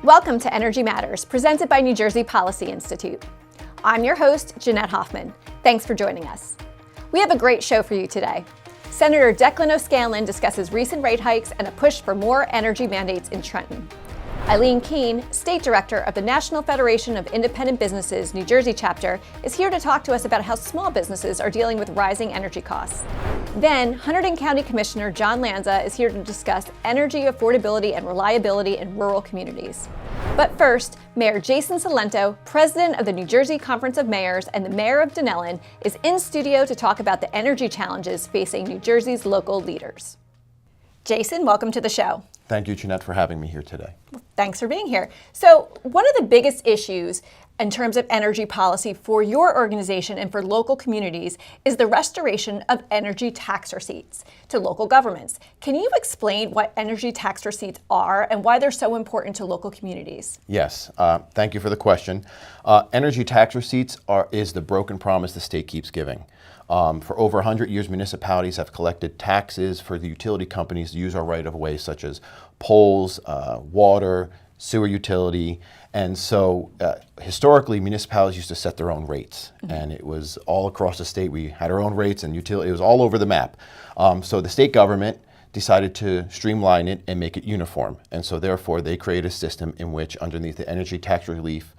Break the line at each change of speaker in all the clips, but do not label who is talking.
Welcome to Energy Matters, presented by New Jersey Policy Institute. I'm your host, Jeanette Hoffman. Thanks for joining us. We have a great show for you today. Senator Declan O'Scanlon discusses recent rate hikes and a push for more energy mandates in Trenton. Eileen Kean, State Director of the National Federation of Independent Businesses New Jersey chapter, is here to talk to us about how small businesses are dealing with rising energy costs. Then, Hunterdon County Commissioner John Lanza is here to discuss energy affordability and reliability in rural communities. But first, Mayor Jason Cilento, President of the New Jersey Conference of Mayors and the Mayor of Dunellen, is in studio to talk about the energy challenges facing New Jersey's local leaders. Jason, welcome to the show.
Thank you, Jeanette, for having me here today.
Thanks for being here. So, one of the biggest issues in terms of energy policy for your organization and for local communities is the restoration of energy tax receipts to local governments. Can you explain what energy tax receipts are and why they're so important to local communities?
Yes, thank you for the question. Energy tax receipts is the broken promise the state keeps giving. For over 100 years, municipalities have collected taxes for the utility companies to use our right-of-way, such as poles, water, sewer utility. And so historically, municipalities used to set their own rates. And it was all across the state. We had our own rates and utility. It was all over the map. So the state government decided to streamline it and make it uniform. And so therefore, they created a system in which underneath the Energy Tax Relief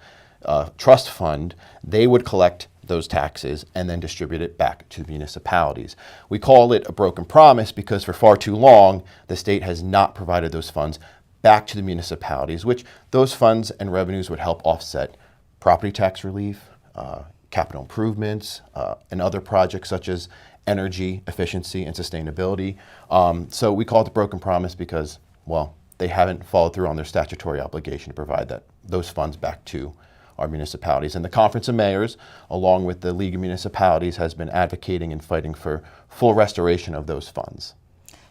Trust Fund, they would collect those taxes and then distribute it back to municipalities. We call it a broken promise because for far too long, the state has not provided those funds back to the municipalities, which those funds and revenues would help offset property tax relief, capital improvements, and other projects such as energy efficiency and sustainability. So we call it the broken promise because, well, they haven't followed through on their statutory obligation to provide those funds back to our municipalities. And the Conference of Mayors, along with the League of Municipalities, has been advocating and fighting for full restoration of those funds.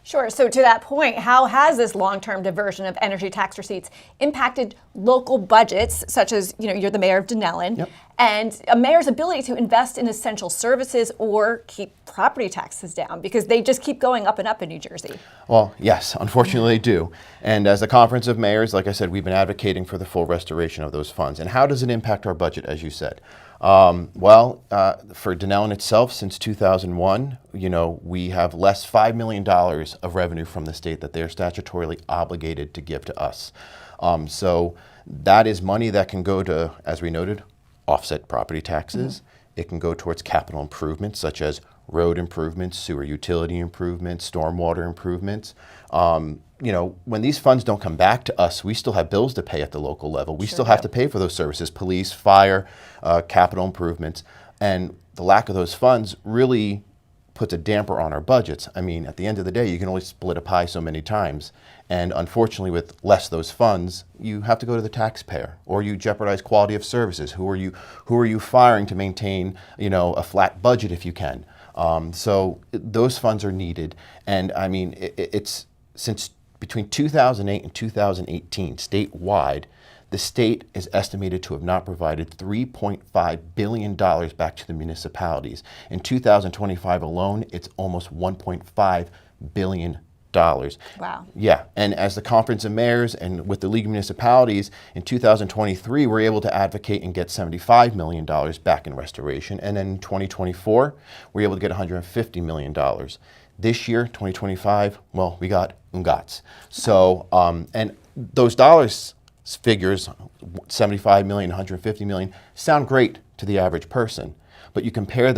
Sure. So to that point, how has this long-term diversion of energy tax receipts impacted local budgets, such as, you're the mayor of Dunellen,
Yep.
and a mayor's ability to invest in essential services or keep property taxes down, because they just keep going up and up in New Jersey?
Well, yes, unfortunately they do. And as the Conference of Mayors, like I said, we've been advocating for the full restoration of those funds. And how does it impact our budget, as you said? For Dunellen itself, since 2001, we have less $5 million of revenue from the state that they're statutorily obligated to give to us. So that is money that can go to, as we noted, offset property taxes. It can go towards capital improvements such as road improvements, sewer utility improvements, stormwater improvements. When these funds don't come back to us, we still have bills to pay at the local level. We still have to pay for those services, police, fire, capital improvements. And the lack of those funds really puts a damper on our budgets. I mean, at the end of the day, you can only split a pie so many times. And unfortunately, with less of those funds, you have to go to the taxpayer, or you jeopardize quality of services. Who are you firing to maintain, a flat budget if you can? So those funds are needed. And I mean, it's since between 2008 and 2018, statewide, the state is estimated to have not provided $3.5 billion back to the municipalities. In 2025 alone, it's almost $1.5 billion.
Wow.
Yeah, and as the Conference of Mayors and with the League of Municipalities, in 2023, we're able to advocate and get $75 million back in restoration. And then in 2024, we're able to get $150 million. This year, 2025, well, we got UNGATS. So, and those figures, 75 million, 150 million, sound great to the average person. But you compare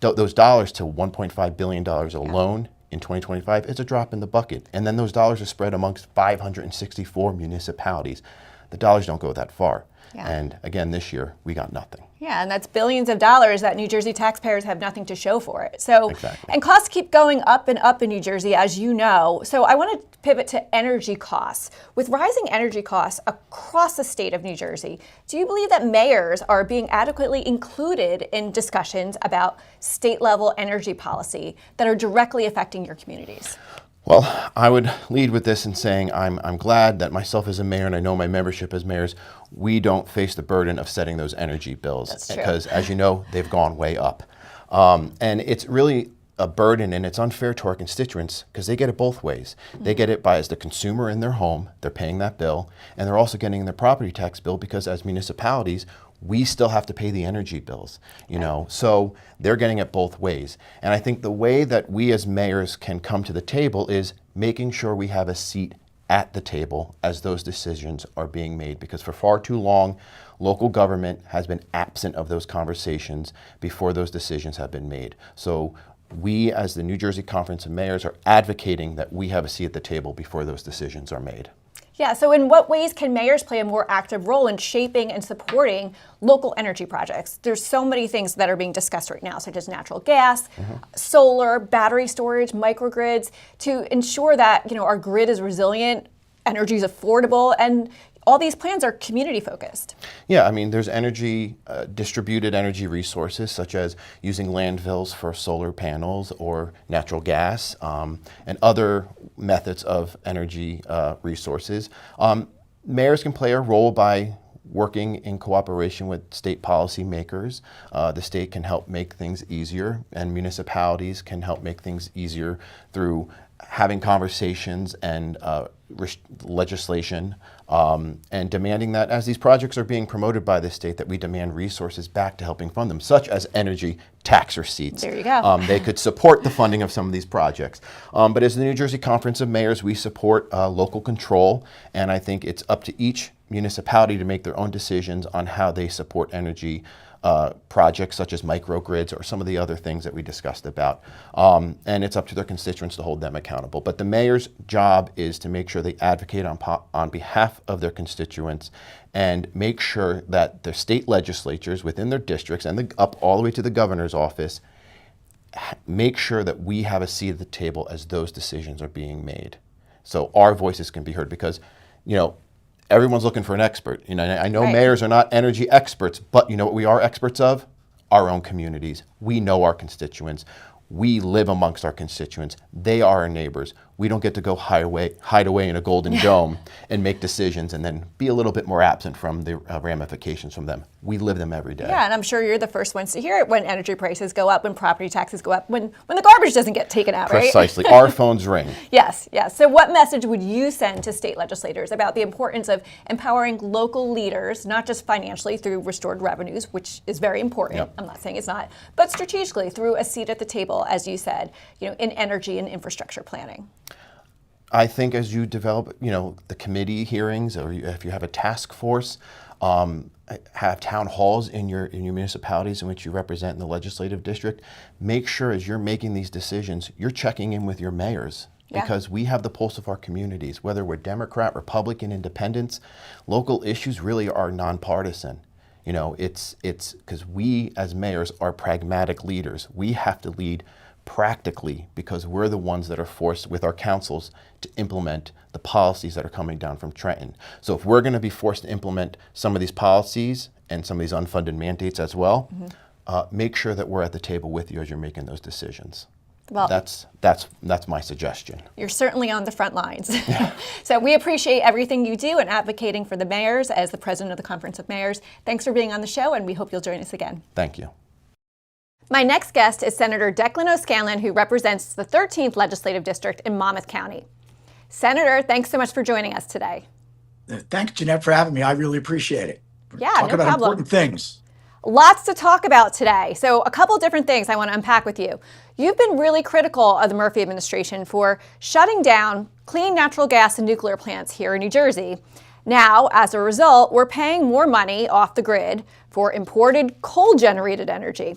those dollars to $1.5 billion alone in 2025, it's a drop in the bucket. And then those dollars are spread amongst 564 municipalities. The dollars don't go that far.
Yeah.
And again, this year, we got nothing.
Yeah, and that's billions of dollars that New Jersey taxpayers have nothing to show for it. So,
exactly.
And costs keep going up and up in New Jersey, as you know. So I want to pivot to energy costs. With rising energy costs across the state of New Jersey, do you believe that mayors are being adequately included in discussions about state-level energy policy that are directly affecting your communities?
Well, I would lead with this in saying I'm glad that myself as a mayor, and I know my membership as mayors, we don't face the burden of setting those energy bills.
That's true.
Because, as you know, they've gone way up. And it's really a burden, and it's unfair to our constituents because they get it both ways. They get it by, as the consumer in their home, they're paying that bill, and they're also getting their property tax bill because as municipalities, we still have to pay the energy bills, you know, so they're getting it both ways. And I think the way that we as mayors can come to the table is making sure we have a seat at the table as those decisions are being made, because for far too long, local government has been absent of those conversations before those decisions have been made. So we as the New Jersey Conference of Mayors are advocating that we have a seat at the table before those decisions are made.
Yeah, so in what ways can mayors play a more active role in shaping and supporting local energy projects? There's so many things that are being discussed right now, such as natural gas, solar, battery storage, microgrids, to ensure that, you know, our grid is resilient, energy is affordable, and all these plans are community focused.
Yeah, I mean, there's energy, distributed energy resources, such as using landfills for solar panels or natural gas, and other methods of energy resources. Mayors can play a role by working in cooperation with state policymakers. The state can help make things easier, and municipalities can help make things easier through having conversations and legislation, and demanding that as these projects are being promoted by the state, that we demand resources back to helping fund them, such as energy tax receipts.
There you go.
They could support the funding of some of these projects. But as the New Jersey Conference of Mayors, we support local control, and I think it's up to each municipality to make their own decisions on how they support energy projects such as microgrids or some of the other things that we discussed about. And it's up to their constituents to hold them accountable. But the mayor's job is to make sure they advocate on behalf of their constituents and make sure that their state legislatures within their districts and up all the way to the governor's office make sure that we have a seat at the table as those decisions are being made. So our voices can be heard, because, you know, everyone's looking for an expert. You know, I know mayors are not energy experts, but you know what we are experts of? Our own communities. We know our constituents. We live amongst our constituents. They are our neighbors. We don't get to go hide away in a golden dome and make decisions and then be a little bit more absent from the ramifications from them. We live them every day.
Yeah, and I'm sure you're the first ones to hear it when energy prices go up, when property taxes go up, when the garbage doesn't get taken out, right?
Precisely. Our phones ring.
Yes, yes. So what message would you send to state legislators about the importance of empowering local leaders, not just financially through restored revenues, which is very important,
Yep.
I'm not saying it's not, but strategically through a seat at the table, as you said, you know, in energy and infrastructure planning?
I think as you develop, you know, the committee hearings, or if you have a task force, have town halls in your municipalities in which you represent in the legislative district, make sure as you're making these decisions, you're checking in with your mayors.
Yeah.
Because we have the pulse of our communities, whether we're Democrat, Republican, Independents, local issues really are nonpartisan. You know, it's because we as mayors are pragmatic leaders. We have to lead practically because we're the ones that are forced with our councils to implement the policies that are coming down from Trenton. So if we're going to be forced to implement some of these policies and some of these unfunded mandates as well, make sure that we're at the table with you as you're making those decisions. Well, that's my suggestion.
You're certainly on the front lines. So we appreciate everything you do in advocating for the mayors as the president of the Conference of Mayors. Thanks for being on the show, and we hope you'll join us again.
Thank you.
My next guest is Senator Declan O'Scanlon, who represents the 13th Legislative District in Monmouth County. Senator, thanks so much for joining us today.
Thanks, Jeanette, for having me. I really appreciate it.
Yeah,
Talk
no
about
problem.
important things.
Lots to talk about today. So a couple different things I want to unpack with you. You've been really critical of the Murphy administration for shutting down clean natural gas and nuclear plants here in New Jersey. Now, as a result, we're paying more money off the grid for imported coal-generated energy.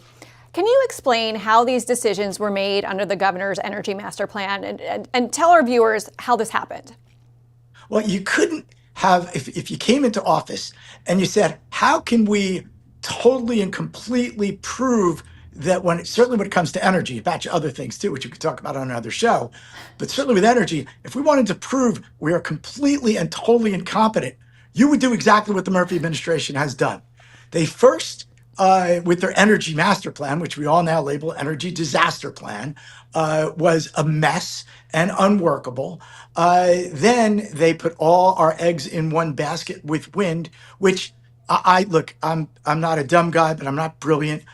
Can you explain how these decisions were made under the governor's energy master plan and tell our viewers how this happened?
Well, you couldn't have, if you came into office and you said, how can we totally and completely prove that certainly when it comes to energy, a batch of other things too, which we could talk about on another show, but certainly with energy, if we wanted to prove we are completely and totally incompetent, you would do exactly what the Murphy administration has done. They first, with their energy master plan, which we all now label energy disaster plan, was a mess and unworkable. Then they put all our eggs in one basket with wind, which I look, I'm not a dumb guy, but I'm not brilliant.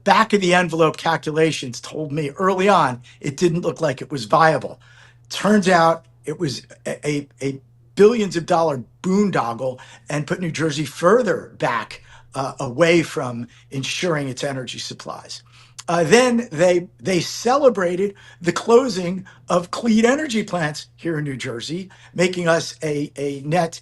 Back of the envelope calculations told me early on it didn't look like it was viable. Turns out it was a billions of dollar boondoggle and put New Jersey further back away from ensuring its energy supplies. Then they celebrated the closing of clean energy plants here in New Jersey, making us a net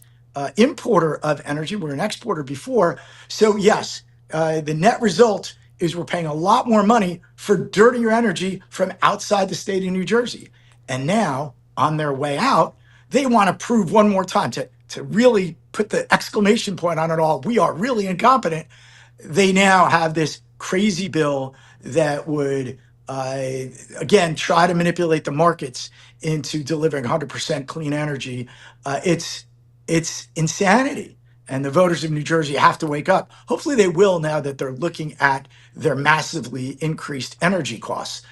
importer of energy. We're an exporter before. So yes, the net result is we're paying a lot more money for dirtier energy from outside the state of New Jersey. And now on their way out, they want to prove one more time to really put the exclamation point on it all. We are really incompetent. They now have this crazy bill that would, again, try to manipulate the markets into delivering 100% clean energy. It's insanity. And the voters of New Jersey have to wake up. Hopefully they will now that they're looking at their massively increased energy costs.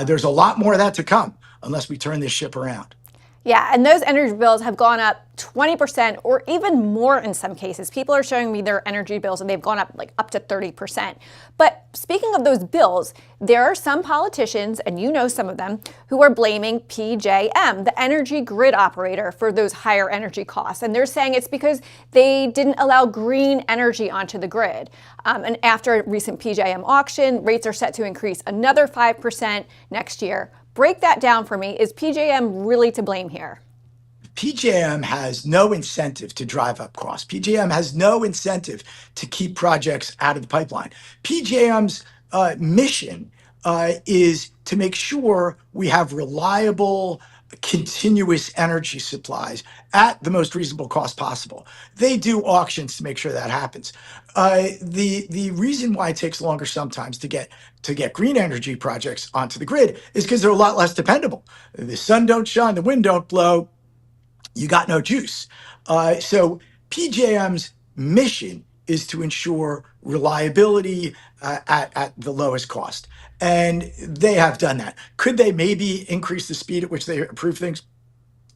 There's a lot more of that to come unless we turn this ship around.
Yeah, and those energy bills have gone up 20% or even more in some cases. People are showing me their energy bills and they've gone up like up to 30%. But speaking of those bills, there are some politicians, and you know some of them, who are blaming PJM, the energy grid operator, for those higher energy costs. And they're saying it's because they didn't allow green energy onto the grid. And after a recent PJM auction, rates are set to increase another 5% next year. Break that down for me. Is PJM really to blame here?
PJM has no incentive to drive up costs. PJM has no incentive to keep projects out of the pipeline. PJM's mission is to make sure we have reliable, continuous energy supplies at the most reasonable cost possible. They do auctions to make sure that happens. The reason why it takes longer sometimes to get green energy projects onto the grid is because they're a lot less dependable. The sun don't shine, the wind don't blow, you got no juice. So PJM's mission is to ensure reliability at the lowest cost. And they have done that. Could they maybe increase the speed at which they approve things?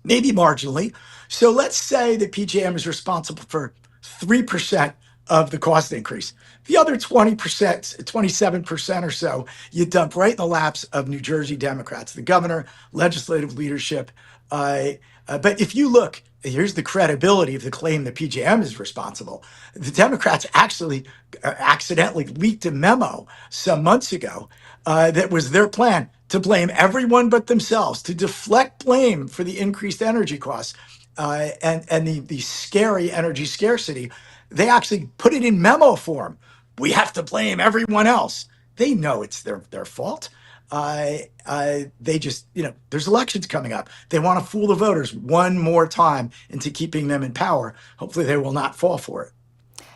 Maybe marginally. So let's say that PJM is responsible for 3% of the cost increase. The other 20%, 27% or so, you dump right in the laps of New Jersey Democrats, the governor, legislative leadership. But if you look, here's the credibility of the claim that PJM is responsible. The Democrats actually accidentally leaked a memo some months ago that was their plan to blame everyone but themselves, to deflect blame for the increased energy costs and the scary energy scarcity. They actually put it in memo form. We have to blame everyone else. They know it's their fault. They just, there's elections coming up. They want to fool the voters one more time into keeping them in power. Hopefully they will not fall for it.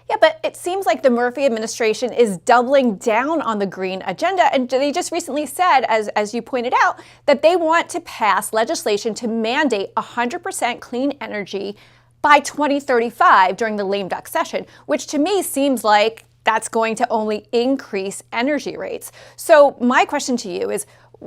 Yeah, but it seems like the Murphy administration is doubling down on the green agenda. And they just recently said, as you pointed out, that they want to pass legislation to mandate 100% clean energy by 2035 during the lame duck session, which to me seems like that's going to only increase energy rates. So my question to you is,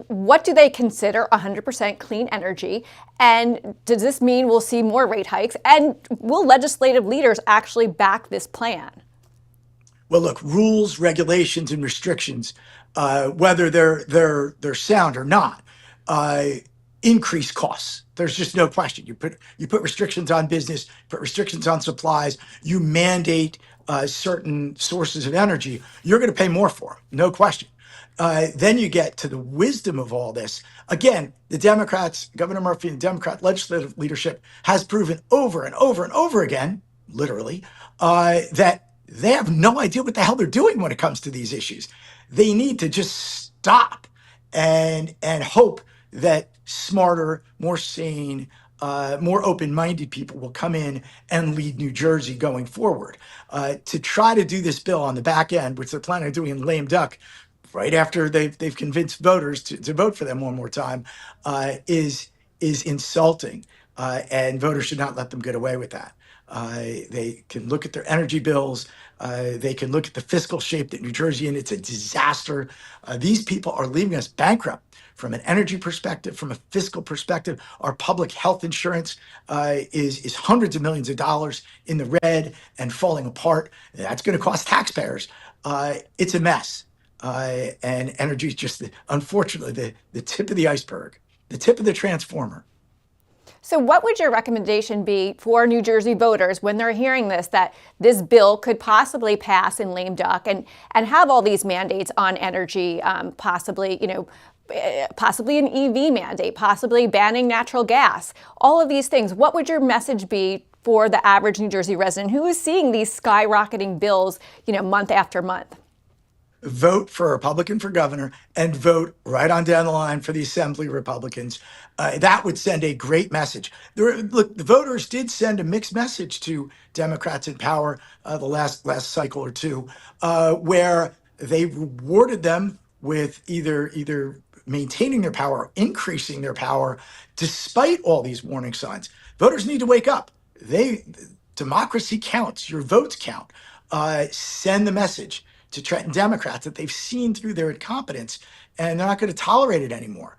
what do they consider 100% clean energy? And does this mean we'll see more rate hikes? And will legislative leaders actually back this plan?
Well, look, rules, regulations, and restrictions, whether they're sound or not, increase costs. There's just no question. You put restrictions on business, put restrictions on supplies, you mandate certain sources of energy, you're going to pay more for them, no question. Then you get to the wisdom of all this. Again, the Democrats, Governor Murphy and Democrat legislative leadership has proven over and over and over again, literally, that they have no idea what the hell they're doing when it comes to these issues. They need to just stop and hope that smarter, more sane, more open-minded people will come in and lead New Jersey going forward. To try to do this bill on the back end, which they're planning on doing in lame duck, right after they've convinced voters to vote for them one more time, is insulting. and voters should not let them get away with that. They can look at their energy bills. They can look at the fiscal shape that New Jersey in. It's a disaster. These people are leaving us bankrupt from an energy perspective, from a fiscal perspective. Our public health insurance is hundreds of millions of dollars in the red and falling apart. That's going to cost taxpayers. It's a mess. And energy is just, unfortunately, the tip of the iceberg, the tip of the transformer.
So what would your recommendation be for New Jersey voters when they're hearing this, that this bill could possibly pass in lame duck and have all these mandates on energy, possibly an EV mandate, possibly banning natural gas, all of these things? What would your message be for the average New Jersey resident who is seeing these skyrocketing bills, month after month?
Vote for a Republican for governor and vote right on down the line for the Assembly Republicans. That would send a great message. Look, the voters did send a mixed message to Democrats in power the last cycle or two, where they rewarded them with either maintaining their power or increasing their power despite all these warning signs. Voters need to wake up. Democracy counts. Your votes count. Send the message to Trenton Democrats that they've seen through their incompetence and they're not going to tolerate it anymore.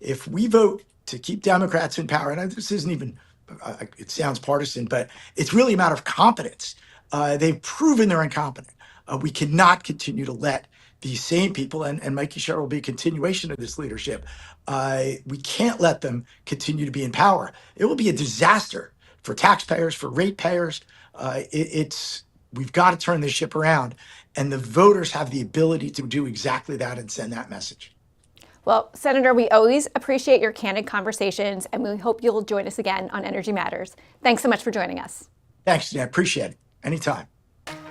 If we vote to keep Democrats in power, and this isn't even, it sounds partisan, but it's really a matter of competence. They've proven they're incompetent. We cannot continue to let these same people, and Mikey Sherrill will be a continuation of this leadership. We can't let them continue to be in power. It will be a disaster for taxpayers, for ratepayers. We've got to turn this ship around, and the voters have the ability to do exactly that and send that message.
Well, Senator, we always appreciate your candid conversations, and we hope you'll join us again on Energy Matters. Thanks so much for joining us.
Thanks, Jeanette. Appreciate it. Anytime.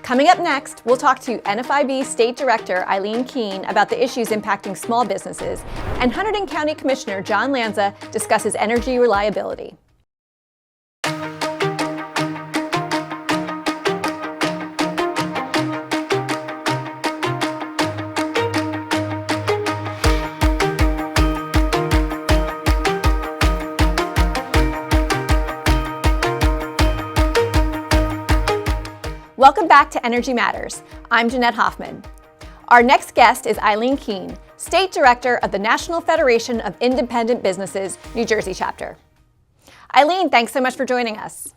Coming up next, we'll talk to NFIB State Director Eileen Kean about the issues impacting small businesses, and Hunterdon County Commissioner John Lanza discusses energy reliability. Welcome back to Energy Matters. I'm Jeanette Hoffman. Our next guest is Eileen Kean, State Director of the National Federation of Independent Businesses, New Jersey chapter. Eileen, thanks so much for joining us.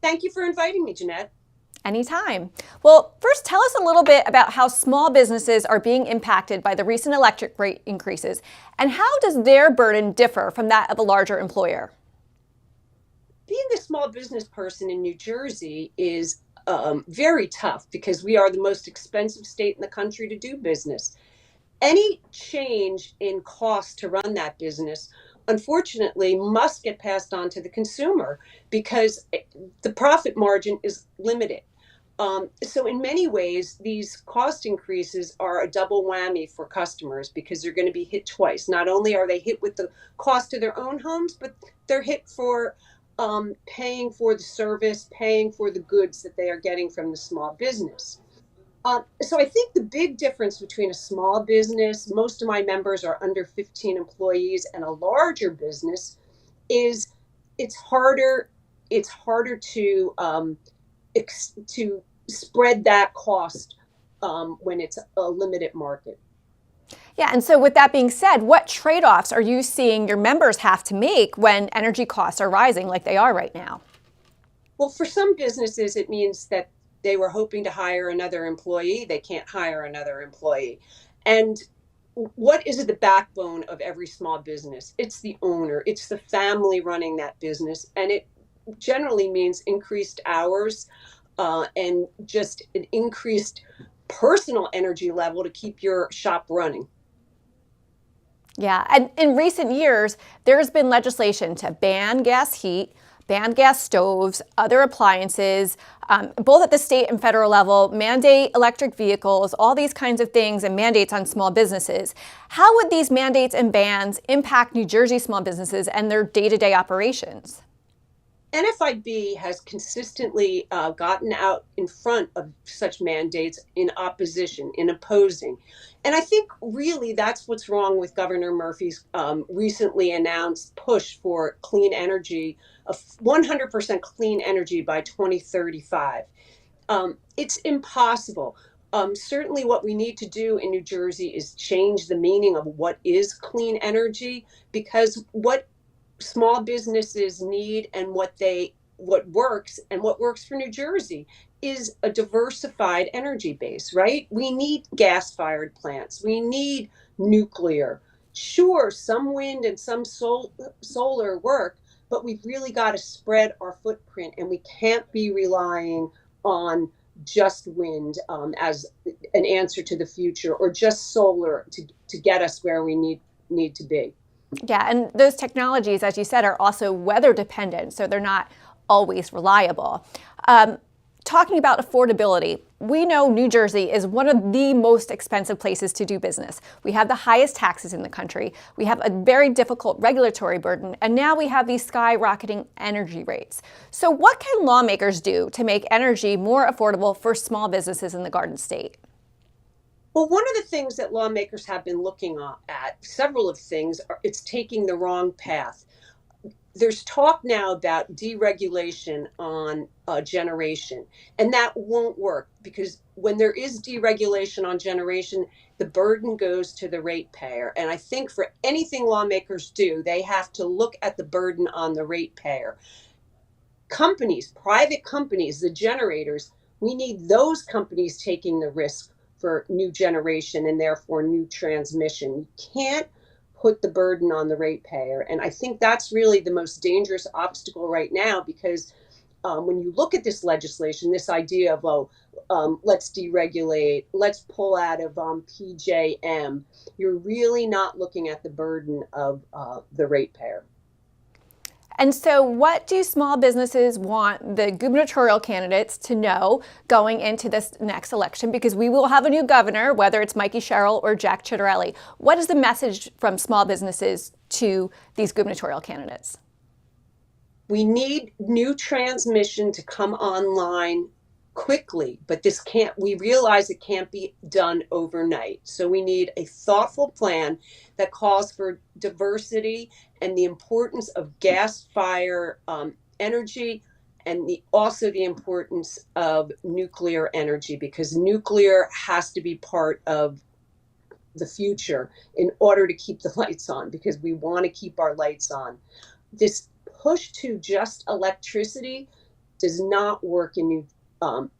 Thank you for inviting me, Jeanette.
Anytime. Well, first tell us a little bit about how small businesses are being impacted by the recent electric rate increases, and how does their burden differ from that of a larger employer?
Being a small business person in New Jersey is very tough because we are the most expensive state in the country to do business. Any change in cost to run that business, unfortunately, must get passed on to the consumer because the profit margin is limited. So in many ways, these cost increases are a double whammy for customers because they're going to be hit twice. Not only are they hit with the cost of their own homes, but they're hit for paying for the service, paying for the goods that they are getting from the small business. So I think the big difference between a small business, most of my members are under 15 employees, and a larger business is it's harder to spread that cost when it's a limited market.
Yeah, and so with that being said, what trade-offs are you seeing your members have to make when energy costs are rising like they are right now?
Well, for some businesses, it means that they were hoping to hire another employee. They can't hire another employee. And what is the backbone of every small business? It's the owner. It's the family running that business. And it generally means increased hours and just an increased personal energy level to keep your shop running.
Yeah, and in recent years, there's been legislation to ban gas heat, ban gas stoves, other appliances, both at the state and federal level, mandate electric vehicles, all these kinds of things, and mandates on small businesses. How would these mandates and bans impact New Jersey small businesses and their day-to-day operations?
NFIB has consistently gotten out in front of such mandates in opposition, in opposing. And I think really that's what's wrong with Governor Murphy's recently announced push for clean energy, 100% clean energy by 2035. It's impossible. Certainly, what we need to do in New Jersey is change the meaning of what is clean energy, because what small businesses need and what works for New Jersey is a diversified energy base, right? We need gas-fired plants. We need nuclear. Sure, some wind and some solar work, but we've really got to spread our footprint, and we can't be relying on just wind as an answer to the future, or just solar to get us where we need to be.
Yeah, and those technologies, as you said, are also weather dependent, so they're not always reliable. Talking about affordability, we know New Jersey is one of the most expensive places to do business. We have the highest taxes in the country. We have a very difficult regulatory burden, and now we have these skyrocketing energy rates. So what can lawmakers do to make energy more affordable for small businesses in the Garden State?
Well, one of the things that lawmakers have been looking at, several of things, it's taking the wrong path. There's talk now about deregulation on generation, and that won't work, because when there is deregulation on generation, the burden goes to the ratepayer. And I think for anything lawmakers do, they have to look at the burden on the ratepayer. Companies, private companies, the generators, we need those companies taking the risk for new generation and therefore new transmission. You can't put the burden on the ratepayer. And I think that's really the most dangerous obstacle right now, because when you look at this legislation, this idea of, let's deregulate, let's pull out of PJM, you're really not looking at the burden of the ratepayer.
And so what do small businesses want the gubernatorial candidates to know going into this next election? Because we will have a new governor, whether it's Mikey Sherrill or Jack Ciattarelli. What is the message from small businesses to these gubernatorial candidates?
We need new transmission to come online quickly, but we realize it can't be done overnight. So we need a thoughtful plan that calls for diversity and the importance of gas-fired energy, and also the importance of nuclear energy, because nuclear has to be part of the future in order to keep the lights on, because we want to keep our lights on. This push to just electricity does not work in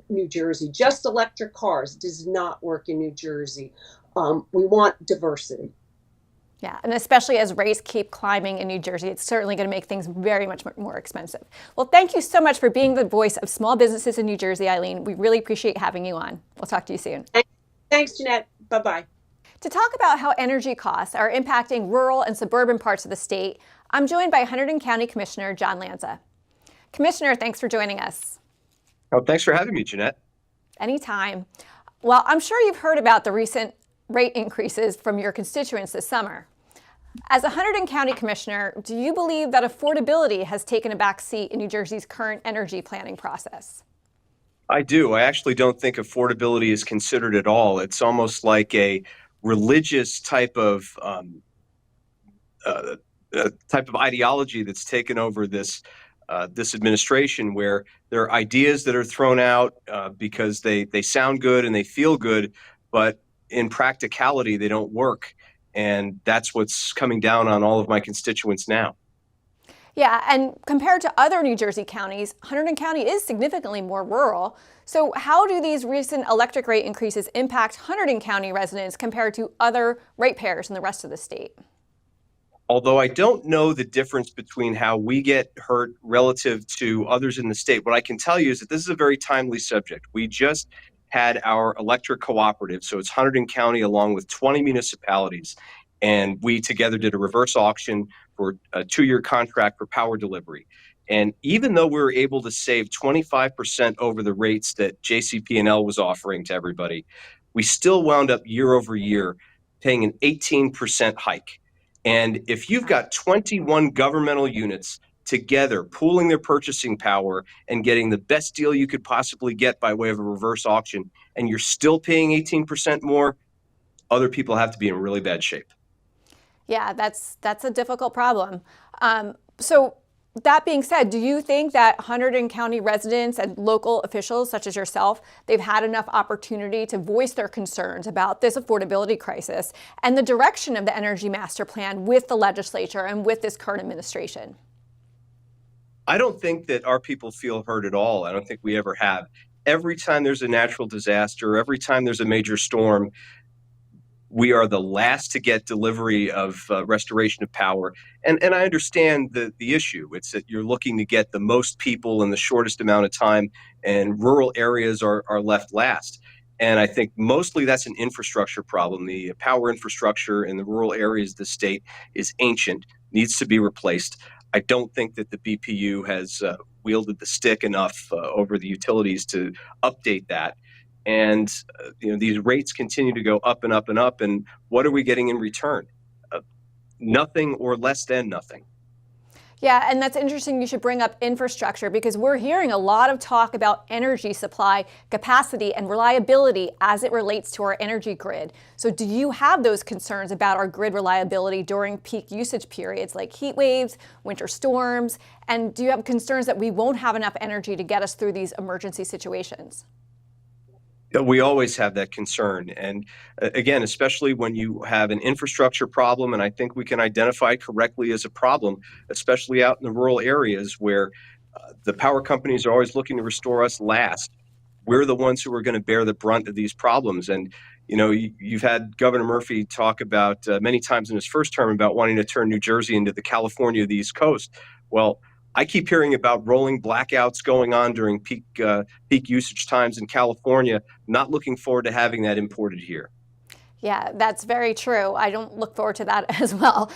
New Jersey. Just electric cars does not work in New Jersey. We want diversity.
Yeah, and especially as rates keep climbing in New Jersey, it's certainly going to make things very much more expensive. Well, thank you so much for being the voice of small businesses in New Jersey, Eileen. We really appreciate having you on. We'll talk to you soon.
Thanks, Jeanette. Bye-bye.
To talk about how energy costs are impacting rural and suburban parts of the state, I'm joined by Hunterdon County Commissioner John Lanza. Commissioner, thanks for joining us.
Oh, thanks for having me, Jeanette.
Anytime. Well, I'm sure you've heard about the recent rate increases from your constituents this summer. As a Hunterdon County Commissioner, do you believe that affordability has taken a back seat in New Jersey's current energy planning process?
I do. I actually don't think affordability is considered at all. It's almost like a religious type of ideology that's taken over this administration, where there are ideas that are thrown out because they sound good and they feel good, but in practicality they don't work. And that's what's coming down on all of my constituents now.
Yeah, and compared to other New Jersey counties, Hunterdon County is significantly more rural. So how do these recent electric rate increases impact Hunterdon County residents compared to other ratepayers in the rest of the state?
Although I don't know the difference between how we get hurt relative to others in the state, what I can tell you is that this is a very timely subject. We just had our electric cooperative, so it's Hunterdon County along with 20 municipalities, and we together did a reverse auction for a 2-year contract for power delivery. And even though we were able to save 25% over the rates that JCP&L was offering to everybody, we still wound up year over year paying an 18% hike. And if you've got 21 governmental units together, pooling their purchasing power and getting the best deal you could possibly get by way of a reverse auction, and you're still paying 18% more, other people have to be in really bad shape.
Yeah, that's a difficult problem. So that being said, do you think that Hunterdon County residents and local officials such as yourself, they've had enough opportunity to voice their concerns about this affordability crisis and the direction of the energy master plan with the legislature and with this current administration?
I don't think that our people feel heard at all. I don't think we ever have. Every time there's a natural disaster, every time there's a major storm, we are the last to get delivery of restoration of power. And I understand the issue. It's that you're looking to get the most people in the shortest amount of time, and rural areas are left last. And I think mostly that's an infrastructure problem. The power infrastructure in the rural areas of the state is ancient, needs to be replaced. I don't think that the BPU has wielded the stick enough over the utilities to update that. And these rates continue to go up and up and up. And what are we getting in return? Nothing, or less than nothing.
Yeah, and that's interesting you should bring up infrastructure, because we're hearing a lot of talk about energy supply capacity and reliability as it relates to our energy grid. So do you have those concerns about our grid reliability during peak usage periods like heat waves, winter storms? And do you have concerns that we won't have enough energy to get us through these emergency situations?
We always have that concern. And again, especially when you have an infrastructure problem, and I think we can identify it correctly as a problem, especially out in the rural areas where the power companies are always looking to restore us last. We're the ones who are going to bear the brunt of these problems. And you've had Governor Murphy talk about many times in his first term about wanting to turn New Jersey into the California of the East Coast. Well, I keep hearing about rolling blackouts going on during peak usage times in California. Not looking forward to having that imported here.
Yeah, that's very true. I don't look forward to that as well.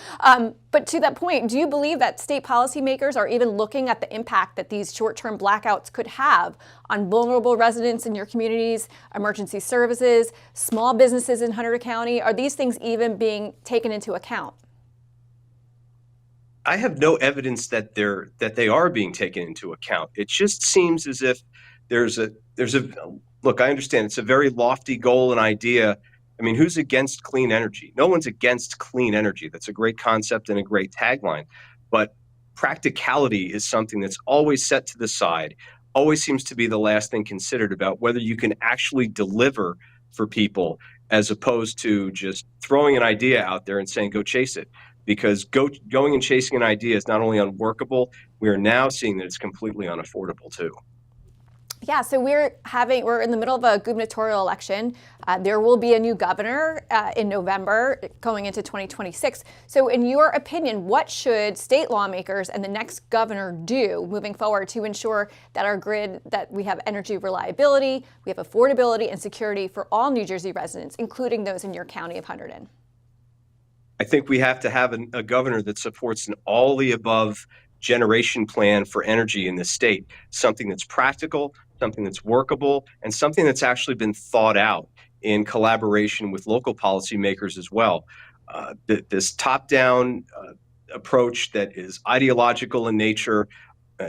But to that point, do you believe that state policymakers are even looking at the impact that these short-term blackouts could have on vulnerable residents in your communities, emergency services, small businesses in Hunterdon County? Are these things even being taken into account?
I have no evidence that they are being taken into account. It just seems as if there's a look. I understand it's a very lofty goal and idea. I mean, who's against clean energy? No one's against clean energy. That's a great concept and a great tagline. But practicality is something that's always set to the side, always seems to be the last thing considered about whether you can actually deliver for people, as opposed to just throwing an idea out there and saying, go chase it. Because going and chasing an idea is not only unworkable, we are now seeing that it's completely unaffordable too.
Yeah, so we're in the middle of a gubernatorial election. There will be a new governor in November going into 2026. So in your opinion, what should state lawmakers and the next governor do moving forward to ensure that our grid, that we have energy reliability, we have affordability and security for all New Jersey residents, including those in your county of Hunterdon?
I think we have to have a governor that supports an all-the-above generation plan for energy in the state, something that's practical, something that's workable, and something that's actually been thought out in collaboration with local policymakers as well. This top-down approach that is ideological in nature,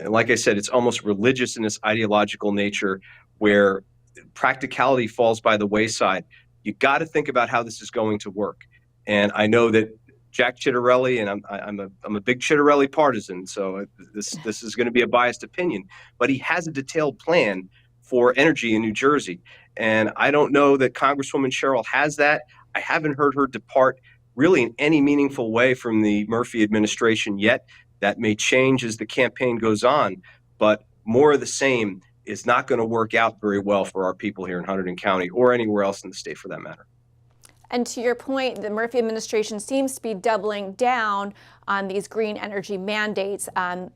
like I said, it's almost religious in its ideological nature, where practicality falls by the wayside. You got to think about how this is going to work. And I know that Jack Chitterelli, and I'm a big Chitterelli partisan, so this is going to be a biased opinion, but he has a detailed plan for energy in New Jersey. And I don't know that Congresswoman Sherrill has that. I haven't heard her depart really in any meaningful way from the Murphy administration yet. That may change as the campaign goes on, but more of the same is not going to work out very well for our people here in Hunterdon County or anywhere else in the state for that matter.
And to your point, the Murphy administration seems to be doubling down on these green energy mandates.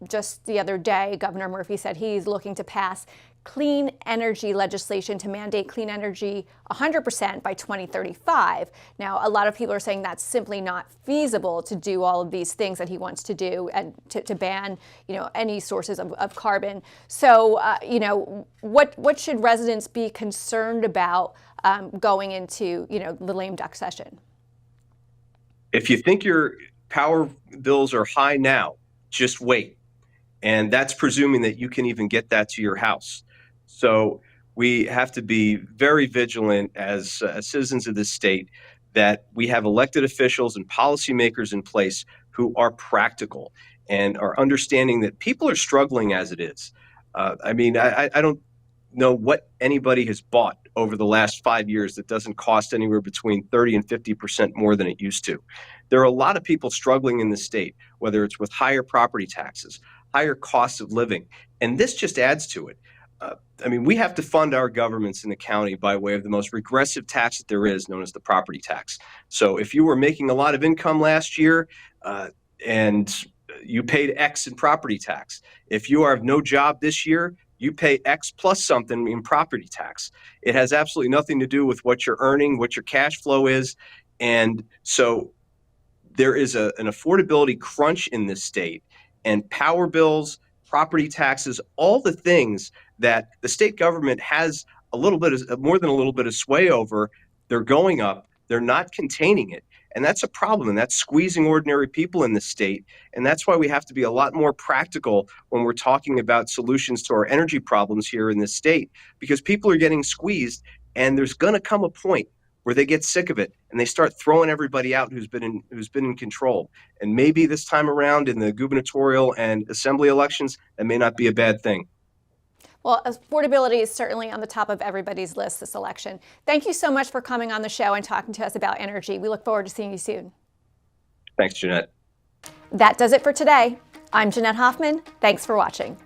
Just the other day, Governor Murphy said he's looking to pass clean energy legislation to mandate clean energy 100% by 2035. Now, a lot of people are saying that's simply not feasible to do all of these things that he wants to do and to ban, any sources of carbon. So, what should residents be concerned about going into, the lame duck session?
If you think your power bills are high now, just wait. And that's presuming that you can even get that to your house. So we have to be very vigilant as citizens of this state that we have elected officials and policymakers in place who are practical and are understanding that people are struggling as it is. I don't know what anybody has bought over the last 5 years that doesn't cost anywhere between 30 and 50% more than it used to. There are a lot of people struggling in the state, whether it's with higher property taxes, higher costs of living, and this just adds to it. We have to fund our governments in the county by way of the most regressive tax that there is, known as the property tax. So if you were making a lot of income last year and you paid X in property tax, if you have no job this year, you pay X plus something in property tax. It has absolutely nothing to do with what you're earning, what your cash flow is. And so there is an affordability crunch in this state, and power bills, property taxes, all the things that the state government has a little bit of, more than a little bit of sway over, they're going up. They're not containing it. And that's a problem, and that's squeezing ordinary people in the state. And that's why we have to be a lot more practical when we're talking about solutions to our energy problems here in this state, because people are getting squeezed, and there's going to come a point where they get sick of it and they start throwing everybody out who's been in control. And maybe this time around in the gubernatorial and assembly elections, that may not be a bad thing.
Well, affordability is certainly on the top of everybody's list this election. Thank you so much for coming on the show and talking to us about energy. We look forward to seeing you soon.
Thanks, Jeanette.
That does it for today. I'm Jeanette Hoffman. Thanks for watching.